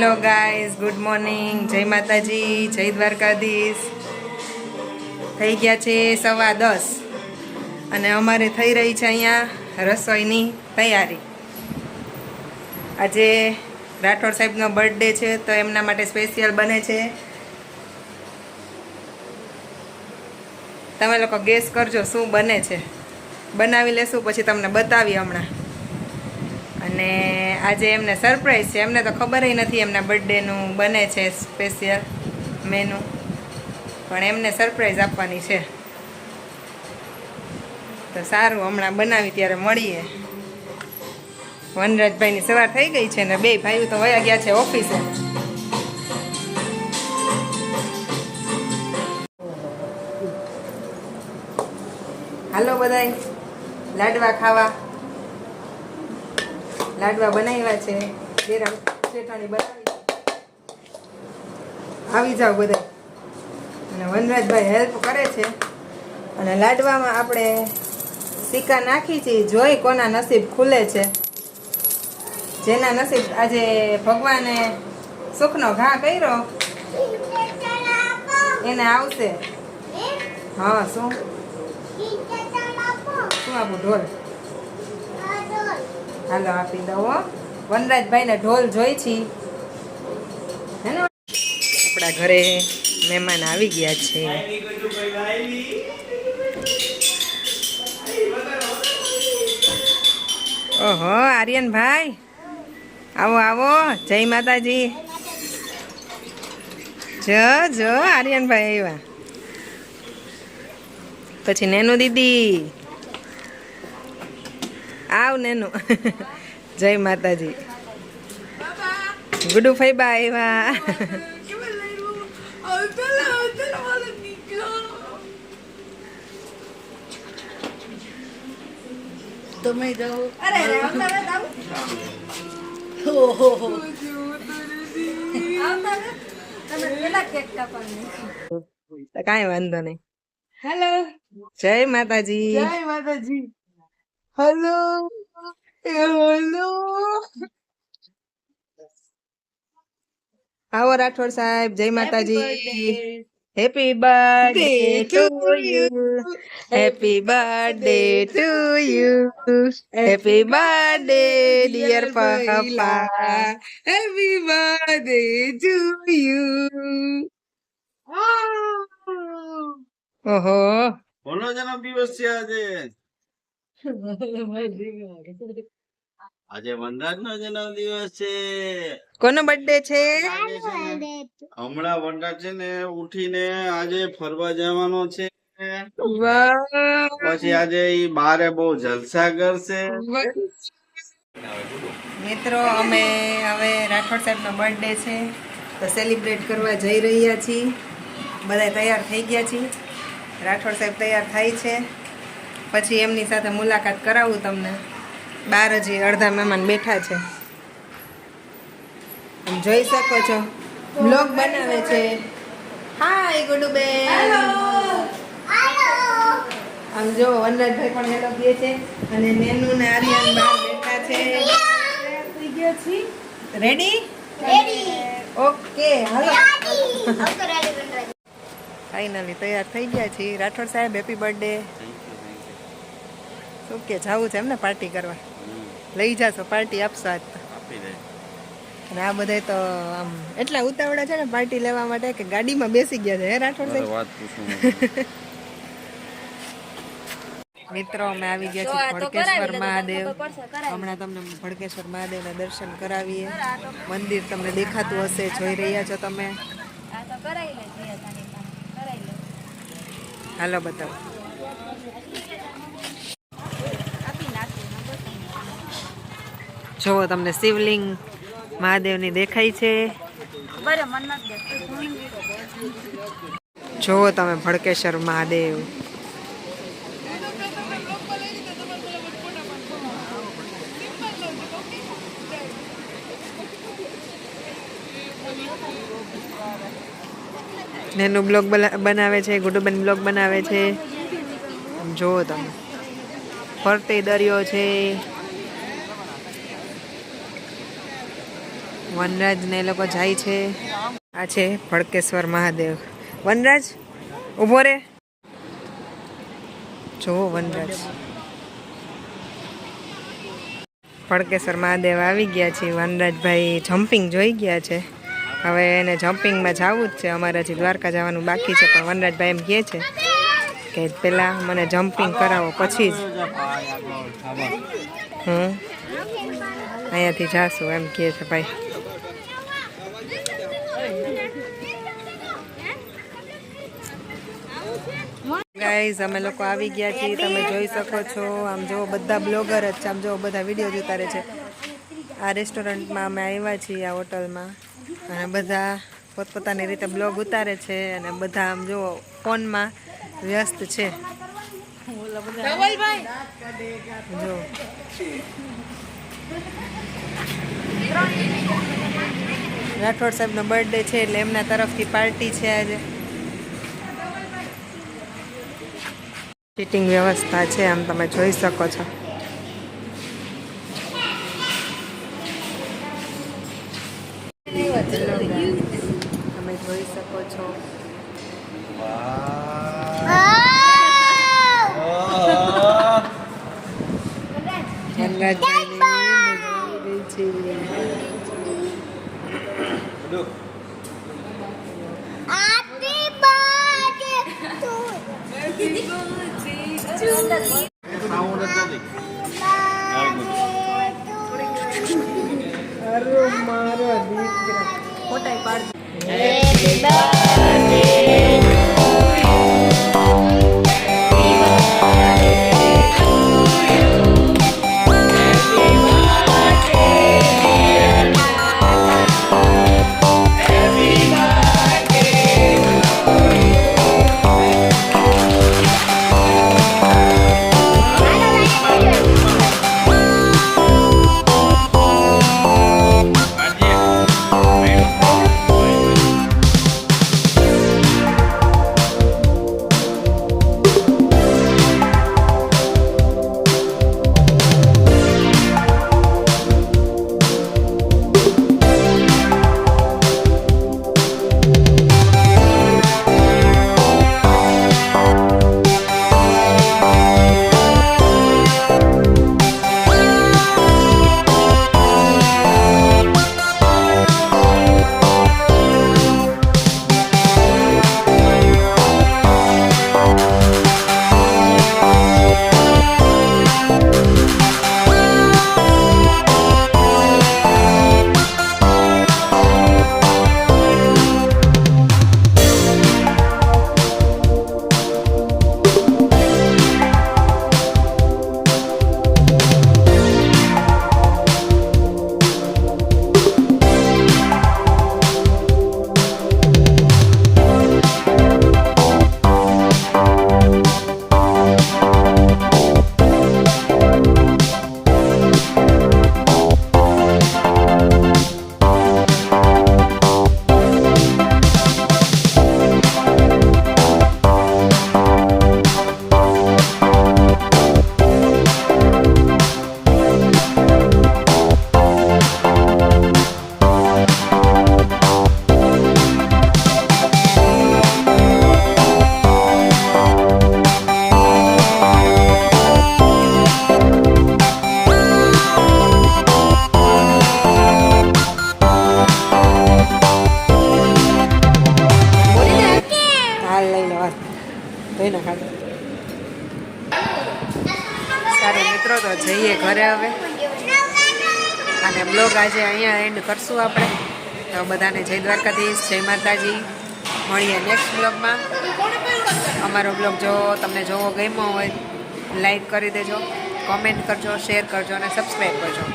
Hello guys, good morning, જય માતાજી, જય દ્વારકાધીશ। થઈ ગયા છે 10:15 અને અમારે થઈ રહી છે અહીંયા રસોઈની તૈયારી। આજે રાઠોડ સાહેબનો બર્થડે છે તો એમના માટે સ્પેશિયલ બને છે। તમે લોકો ગેસ કરજો શું બને છે, બનાવી લેશું પછી તમને બતાવી હમણાં। અને આજે એમને સરપ્રાઈઝ છે, એમને તો ખબર નથી એમના બર્થડેનું બને છે સ્પેશિયલ મેનુ, પણ એમને સરપ્રાઈઝ આપવાની છે। તો સારું, હમણાં બનાવી ત્યારે મળીએ। વનરાજભાઈની સવાર થઈ ગઈ છે ને બે ભાઈઓ તો વયા ગયા છે ઓફિસે। હાલો બધાય લાડવા ખાવા। લાડવા બનાવ્યા છે, બેરા શેઠાણી બનાવી છે, આવી જાઓ બધા। અને વનરાજભાઈ હેલ્પ કરે છે અને લાડવામાં આપણે સિક્કા નાખી છે, જોઈ કોના નસીબ ખુલે છે। જેના નસીબ આજે ભગવાને સુખનો ઘા કર્યો એને આવશે। હા, શું આપું? ઢોલ? હાલો આપી દઉં। વનરાજભાઈને ઢોલ જોઈ છી હે ને। આપણા ઘરે મહેમાન આવી ગયા છે। ઓહો આર્યનભાઈ, આવો આવો, જય માતાજી। જો આર્યનભાઈ આવ્યા, પછી નેનુ દીદી આવ નેનુ। જય માતાજી। ગુડુ ફઈબા આવ્યા। તમે જાઓ। અરે કાંઈ વાંધો નહીં। હેલો, જય માતાજી। જય માતાજી। હેલો હેલો, આવો રાઠોડ સાહેબ, જય માતાજી। Happy birthday to you, happy birthday to you, happy birthday dear papa, happy birthday to you. ઓહો કોનો જન્મ દિવસ છે આજે? આજે વનરાજ નો જન્મ દિવસ છે। કોનો બર્થડે છે? હમણાં વનરાજ છે ને ઉઠીને આજે ફરવા જવાનો છે, વાહ, પછી આજે ઈ બારે બહુ જલસા કરશે। મિત્રો અમે હવે રાઠોડ સાહેબનો બર્થડે છે તો સેલિબ્રેટ કરવા જઈ રહ્યા છીએ। બધા તૈયાર થઈ ગયા છીએ, રાઠોડ સાહેબ તૈયાર થાય છે, પછી એમની સાથે મુલાકાત કરાવું તમને। બહાર હજી અડધા મહેમાન બેઠા છે, તમે જોઈ શકો છો બ્લોગ બનાવે છે। હાય ગુડુબેન, આમ જો વનરાજભાઈ પણ હેલો કહે છે અને નેનુ ને આર્યન બહાર બેઠા છે। રેડી? ઓકે હાલો, ફાઇનલી તૈયાર થઈ ગયા છીએ। રાઠોડ સાહેબ હેપી બર્થડે। શું કે જવું છે એમને પાર્ટી કરવા? લઈ જાશો, પાર્ટી આપશો આજ તો? અને આ બધા તો આમ એટલા ઉતાવળા છે ને પાર્ટી લેવા માટે કે ગાડીમાં બેસી ગયા છે હે રાઠોડ સાહેબ। મિત્રો અમે આવી ગયા છીએ ભડકેશ્વર મહાદેવ। હમણાં તમને ભડકેશ્વર મહાદેવના દર્શન કરાવીએ। મંદિર તમને દેખાતું હશે, જોઈ રહ્યા છો તમે। હાલો બતાવો। જોવો તમને શિવલિંગ મહાદેવની દેખાય છે। જોવો તમે ભડકેશ્વર મહાદેવ। નેનું બ્લોગ બનાવે છે, ગુડુબેન બ્લોગ બનાવે છે। જોવો તમે ફરતે દરિયો છે, વનરાજ ને એ લોકો જાય છે. આ છે ભડકેશ્વર મહાદેવ. વનરાજ ઊભો રે. જો વનરાજ ભડકેશ્વર મહાદેવ આવી ગયા છે. વનરાજભાઈ જમ્પિંગ જોઈ ગયા છે. હવે એને જમ્પિંગમાં જવું જ છે. અમારે હજી દ્વારકા જવાનું બાકી છે, પણ વનરાજભાઈ એમ કહે છે કે પહેલાં મને જમ્પિંગ કરાવો પછી જ હું અહીંયાથી જાશું, એમ કહે છે ભાઈ. ગાઈઝ અમે લોકો આવી ગયા છીએ, તમે જોઈ શકો છો. આમ જો બધા બ્લોગર જ છે, આમ જો બધા વિડીયો જ ઉતારે છે. આ રેસ્ટોરન્ટમાં અમે આવ્યા છીએ, આ હોટલમાં, અને બધા પોતપોતાની રીતે બ્લોગ ઉતારે છે, અને બધા આમ જો ફોનમાં વ્યસ્ત છે. જો રાઠોડ સાહેબનો બર્થડે છે એટલે એમના તરફથી પાર્ટી છે આજે. સીટિંગ વ્યવસ્થા છે, આમ તમે જોઈ શકો છો. તમે જોઈ શકો છો. સારું મિત્રો, તો જઈએ ઘરે હવે, અને બ્લોગ આજે અહીંયા એન્ડ કરશું આપણે. તો બધાને જય દ્વારકાધીશ, જય માતાજી. મળીએ નેક્સ્ટ બ્લોગમાં. અમારો બ્લોગ જો તમને જોવો ગમ્યો હોય, લાઈક કરી દેજો, કોમેન્ટ કરજો, શેર કરજો અને સબસ્ક્રાઈબ કરજો.